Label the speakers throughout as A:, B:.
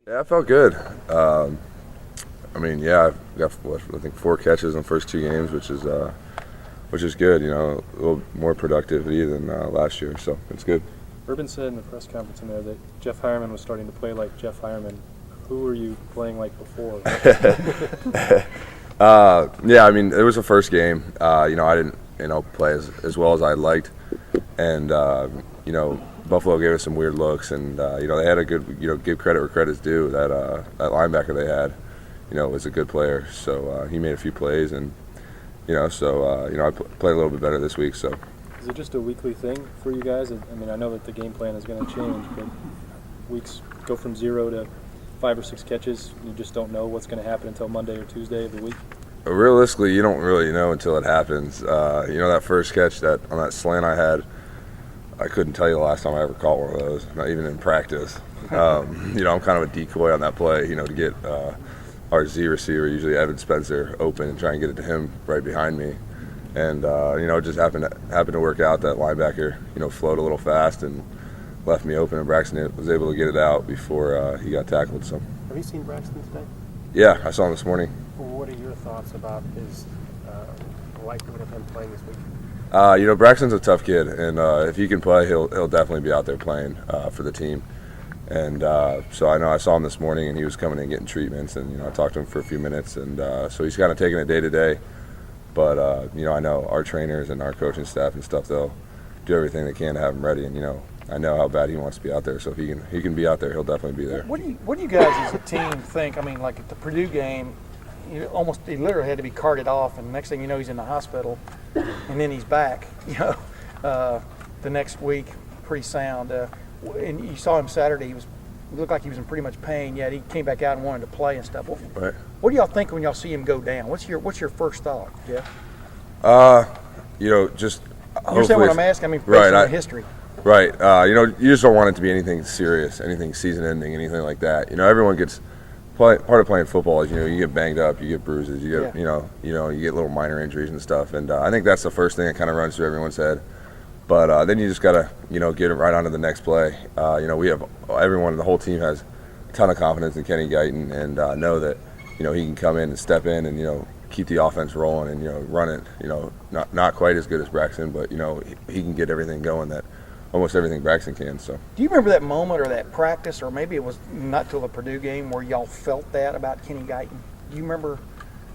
A: Yeah, I felt good. I've got I think 4 catches in the first 2 games, which is good. You know, a little more productivity than last year, so it's good.
B: Urban said in the press conference in there that Jeff Heuerman was starting to play like Jeff Heuerman. Who were you playing like before?
A: Yeah, I mean, it was the first game. I didn't play as well as I liked, and Buffalo gave us some weird looks, and they had a good, give credit where credit's due. That linebacker they had, was a good player. So he made a few plays, and I played a little bit better this week. So
B: is it just a weekly thing for you guys? I mean, I know that the game plan is going to change, but weeks go from 0 to 5 or 6 catches. You just don't know what's going to happen until Monday or Tuesday of the week.
A: Realistically, you don't really know until it happens. That first catch on that slant I had, I couldn't tell you the last time I ever caught one of those, not even in practice. I'm kind of a decoy on that play, to get our Z receiver, usually Evan Spencer, open and try and get it to him right behind me. And, it just happened to work out that linebacker, flowed a little fast and left me open, and Braxton was able to get it out before he got tackled. So.
C: Have you seen Braxton today?
A: Yeah, I saw him this morning.
C: What are your thoughts about his likelihood of him playing this week?
A: Braxton's a tough kid, and if he can play, he'll definitely be out there playing for the team. And so I saw him this morning, and he was coming in getting treatments, and I talked to him for a few minutes, and so he's kind of taking it day to day. But I know our trainers and our coaching staff and stuff, they'll do everything they can to have him ready, and I know how bad he wants to be out there. So if he can be out there, he'll definitely be there.
D: What do you guys as a team think? I mean, like at the Purdue game, he literally had to be carted off, and the next thing you know, he's in the hospital, and then he's back. The next week, pretty sound. And you saw him Saturday; he looked like he was in pretty much pain. Yet he came back out and wanted to play and stuff.
A: Right.
D: What do y'all think when y'all see him go down? What's your first thought? Yeah.
A: Just.
D: You understand what I'm asking? I mean, based on history.
A: Right. You just don't want it to be anything serious, anything season-ending, anything like that. Everyone gets. Part of playing football is you get banged up, you get bruises, you get you get little minor injuries and stuff, and I think that's the first thing that kind of runs through everyone's head. But then you just gotta get it right on to the next play. We have the whole team has a ton of confidence in Kenny Guyton, and know that he can come in and step in and keep the offense rolling and run it. Not quite as good as Braxton, but he can get everything going that almost everything Braxton can. So,
D: do you remember that moment or that practice, or maybe it was not till the Purdue game where y'all felt that about Kenny Guyton? Do you remember?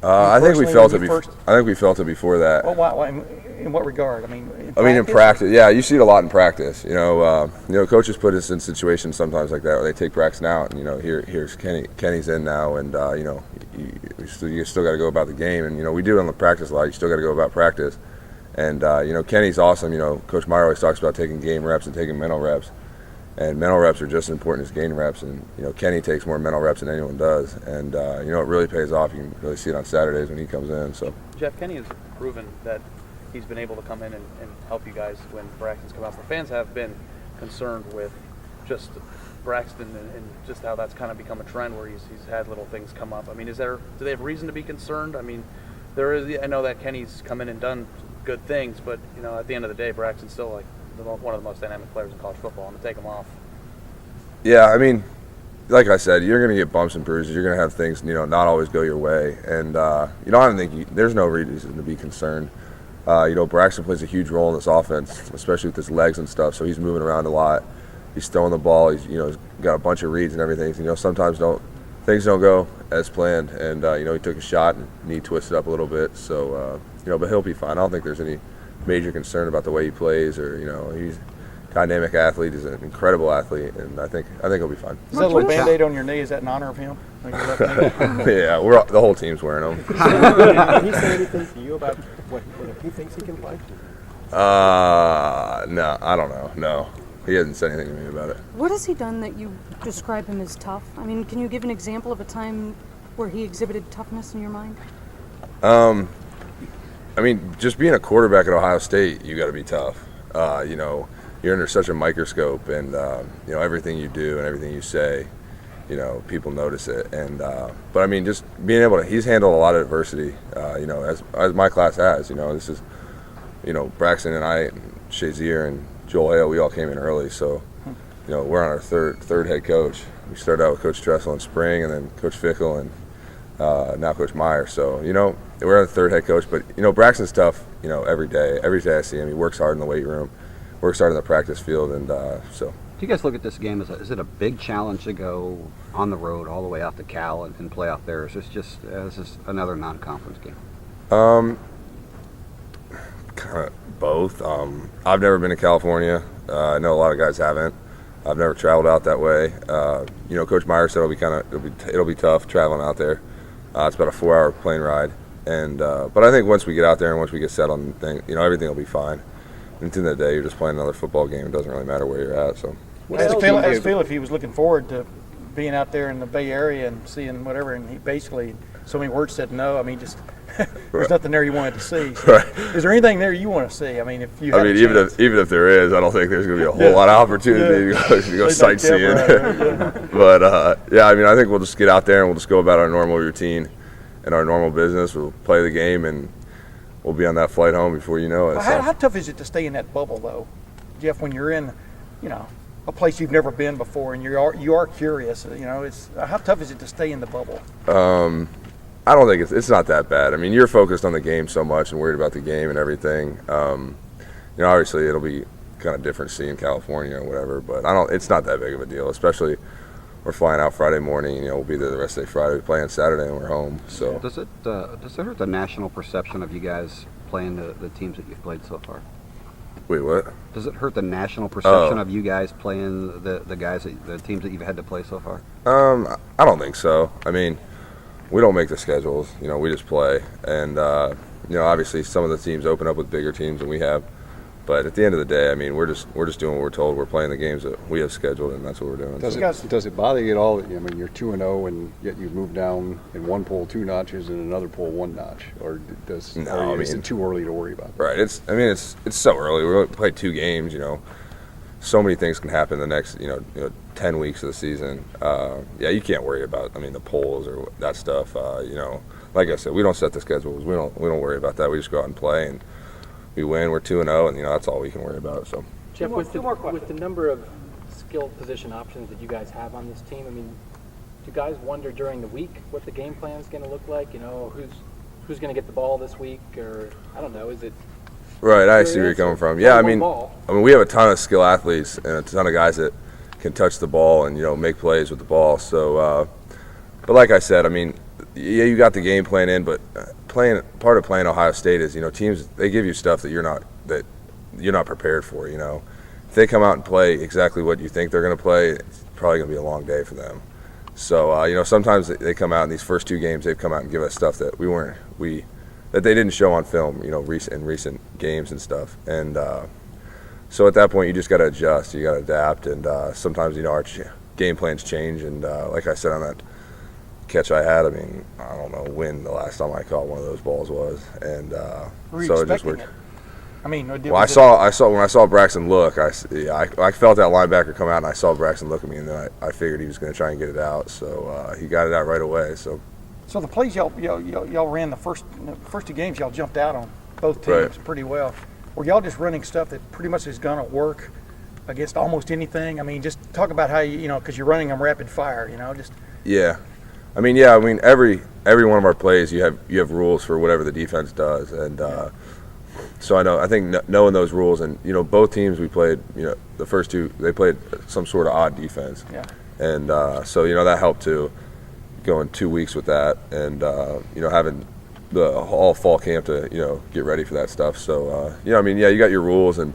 A: I think we felt it. I think we felt it before that.
D: Well, in what regard? I mean,
A: in practice, yeah, you see it a lot in practice. Coaches put us in situations sometimes like that where they take Braxton out, and here's Kenny. Kenny's in now, and you still got to go about the game, and we do it on the practice a lot. You still got to go about practice. And, Kenny's awesome. Coach Meyer always talks about taking game reps and taking mental reps. And mental reps are just as important as game reps. And, Kenny takes more mental reps than anyone does. And, it really pays off. You can really see it on Saturdays when he comes in. So,
E: Jeff, Kenny has proven that he's been able to come in and help you guys when Braxton's come out. The fans have been concerned with just Braxton and just how that's kind of become a trend where he's had little things come up. I mean, do they have reason to be concerned? I mean, I know that Kenny's come in and done good things, but at the end of the day, Braxton's still like one of the most dynamic players in college football, and to take him off.
A: Yeah, I mean, like I said, you're going to get bumps and bruises. You're going to have things not always go your way, and I don't think there's no reason to be concerned. Braxton plays a huge role in this offense, especially with his legs and stuff. So he's moving around a lot. He's throwing the ball. He's he's got a bunch of reads and everything. Sometimes things don't go as planned, and he took a shot and knee twisted up a little bit. So but he'll be fine. I don't think there's any major concern about the way he plays, or he's a dynamic athlete. He's an incredible athlete, and I think he'll be fine.
D: Is that a little Band-Aid on your knee? Is that in honor of him?
A: Yeah, the whole team's wearing them.
C: Did he say anything to you about what if he thinks he can play?
A: No, I don't know. No, he hasn't said anything to me about it.
F: What has he done that you describe him as tough? I mean, can you give an example of a time where he exhibited toughness in your mind?
A: Just being a quarterback at Ohio State, you got to be tough. You're under such a microscope, and everything you do and everything you say, people notice it. And but just being able to, he's handled a lot of adversity. As my class has. This is, Braxton and I, and Shazier and Joel Hale, we all came in early, so we're on our third head coach. We started out with Coach Dressel in spring, and then Coach Fickle, and now Coach Meyer. So we're on the third head coach. But Braxton's tough. Every day I see him, he works hard in the weight room, works hard in the practice field, and so.
G: Do you guys look at this game as is it a big challenge to go on the road all the way out to Cal and play out there? Is this just another non-conference game?
A: Kind of both. I've never been to California. I know a lot of guys haven't. I've never traveled out that way. Coach Meyer said it'll be tough traveling out there. It's about a 4-hour plane ride, and but I think once we get out there and once we get set on things, everything will be fine. And at the end of the day, you're just playing another football game. It doesn't really matter where you're at. So.
D: Ask Phil if he was looking forward to being out there in the Bay Area and seeing whatever, and he basically, so many words said no. I mean, just there's nothing there you wanted to see. So
A: right.
D: Is there anything there you want to see? I mean, if you had a
A: even
D: chance.
A: if there is, I don't think there's going to be a whole lot of opportunity to go sightseeing. But I think we'll just get out there and we'll just go about our normal routine and our normal business. We'll play the game and we'll be on that flight home before you know it.
D: Well, how tough is it to stay in that bubble, though, Jeff? When you're in, a place you've never been before, and you are curious. It's how tough is it to stay in the bubble?
A: I don't think it's not that bad. I mean, you're focused on the game so much and worried about the game and everything. Obviously it'll be kind of different seeing California or whatever, but it's not that big of a deal. Especially we're flying out Friday morning. We'll be there the rest of the day Friday. We play on Saturday and we're home. So
G: does it hurt the national perception of you guys playing the teams that you've played so far?
A: Wait, what?
G: Does it hurt the national perception of you guys playing the teams that you've had to play so far?
A: I don't think so. I mean, we don't make the schedules. We just play, and obviously some of the teams open up with bigger teams than we have. But at the end of the day, I mean, we're just doing what we're told. We're playing the games that we have scheduled, and that's what we're doing.
H: Does it bother you at all? I mean, you're 2-0, and yet you've moved down in one poll 2 notches and another poll 1 notch, or is it too early to worry about that?
A: Right. It's so early. We only played 2 games. So many things can happen the next 10 weeks of the season. You can't worry about the polls or that stuff. Like I said, we don't set the schedules. We don't worry about that. We just go out and play, and we win. We're 2-0, and that's all we can worry about. So,
I: Jeff, with the number of skilled position options that you guys have on this team, do guys wonder during the week what the game plan is going to look like? Who's going to get the ball this week, or I don't know. Is it?
A: Right, I see where you're coming from. Yeah, I mean, we have a ton of skill athletes and a ton of guys that can touch the ball and make plays with the ball. So, but like I said, you got the game plan in, but part of playing Ohio State is teams, they give you stuff that you're not prepared for. If they come out and play exactly what you think they're going to play, it's probably going to be a long day for them. So sometimes they come out in these first 2 games, they've come out and give us stuff that that they didn't show on film, in recent games and stuff. And so at that point, you just got to adjust, you got to adapt, and sometimes our game plans change. And like I said on that catch I had, I don't know when the last time I caught one of those balls was, and so it just worked.
D: Well,
A: I saw when I saw Braxton look, I felt that linebacker come out, and I saw Braxton look at me, and then I figured he was going to try and get it out. So he got it out right away.
D: So the plays y'all ran the first 2 games, y'all jumped out on both teams pretty well. Were y'all just running stuff that pretty much is going to work against almost anything? Just talk about how because you're running them rapid fire, just.
A: Yeah, every one of our plays you have rules for whatever the defense does, and so I think knowing those rules, and both teams we played, the first 2 they played some sort of odd defense, and so that helped too. Going 2 weeks with that, and having the all fall camp to get ready for that stuff. So you got your rules, and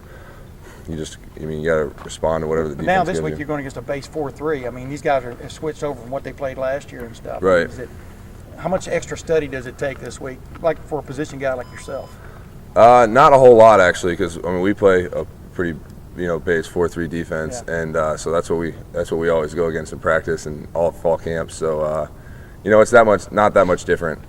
A: you just you got to respond to whatever the defense.
D: Now this
A: gives
D: week
A: you.
D: you're going against a base 4-3. These guys have switched over from what they played last year and stuff.
A: Right.
D: How much extra study does it take this week, like for a position guy like yourself?
A: Not a whole lot actually, because we play a pretty base 4-3 defense, and so that's what we always go against in practice and all fall camp. So it's not that much different,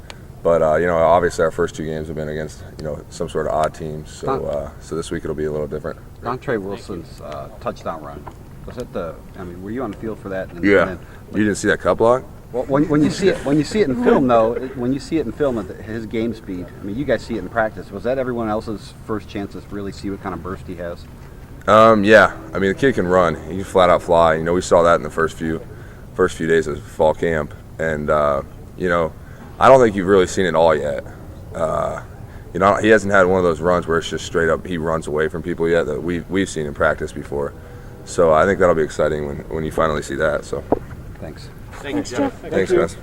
A: but obviously our first 2 games have been against some sort of odd team. So so this week it'll be a little different.
G: Dontre Wilson's touchdown run, was it were you on the field for that?
A: And you didn't see that cut block?
G: Well, when you see it in film though, when you see it in film at his game speed, you guys see it in practice. Was that everyone else's first chance to really see what kind of burst he has?
A: Yeah, I mean the kid can run. He can flat out fly. You know, we saw that in the first few days of fall camp, and you know, I don't think you've really seen it all yet. You know, he hasn't had one of those runs where it's just straight up he runs away from people yet that we've seen in practice before. So I think that'll be exciting when you finally see that. So
G: Thanks.
F: Thanks, Jeff.
A: thanks, guys.